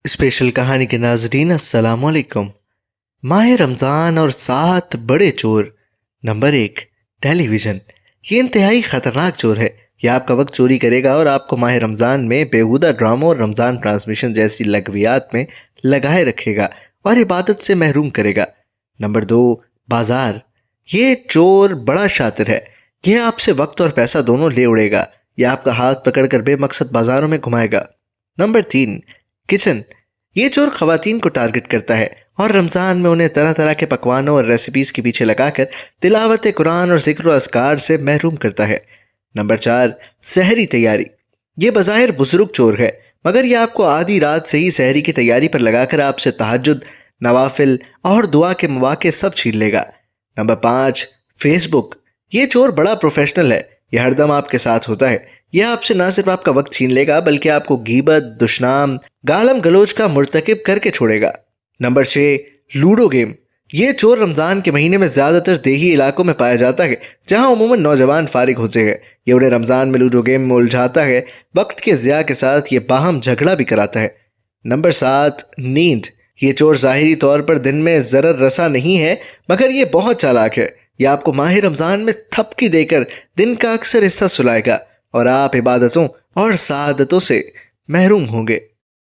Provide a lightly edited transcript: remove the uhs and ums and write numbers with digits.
Special कहानी के नाजरीन अस्सलाम वालेकुम। माह रमज़ान और 7 बड़े चोर। Number 1, television. ये इंतहाई ख़तरनाक चोर है। यह आपका वक्त चोरी करेगा और आपको माह रमज़ान में बेहुदा ड्रामों और रमज़ान ट्रांसमिशन जैसी लगवियात में लगाए रखेगा और इबादत से महरूम करेगा। नंबर 2, बाजार। ये चोर बड़ा शातिर है। यह आपसे वक्त और पैसा दोनों ले उड़ेगा। यह आपका हाथ पकड़कर बेमकसद बाजारों में घुमाएगा। Number 3, kitchen. ये चोर खवातीन को टारगेट करता है और रमज़ान में उन्हें तरह तरह के पकवानों और रेसिपीज़ के पीछे लगाकर तिलावत कुरान और ज़िक्र व अस्कार से महरूम करता है। नंबर 4, सहरी तैयारी। ये बज़ाहिर बुजुर्ग चोर है, मगर ये आपको आधी रात से ही सहरी की तैयारी पर लगाकर आपसे तहज्जुद, नवाफिल और दुआ के मौके सब छीन लेगा। Number 5, Facebook. ये चोर बड़ा प्रोफेशनल है। यह हरदम आपके साथ होता है। यह आपसे ना सिर्फ आपका वक्त छीन लेगा बल्कि आपको गीबत, दुश्नाम, गालम गलोच का मुर्तकिब करके छोड़ेगा। Number 6, ludo game. ये चोर रमज़ान के महीने में ज़्यादातर देही इलाकों में पाया जाता है, जहां उमूमन नौजवान फारिग होते हैं। ये उन्हें रमज़ान में लूडो गेम में उलझाता है। वक्त के ज़िया के साथ ये बाहम झगड़ा भी कराता है। नंबर 7, नींद। ये चोर ज़ाहिरी तौर पर दिन में ज़रर रसा नहीं है, मगर ये बहुत चालाक है। यह आपको माह रमज़ान में थपकी देकर दिन का अक्सर हिस्सा सुलाएगा और आप इबादतों और सआदतों से महरूम होंगे।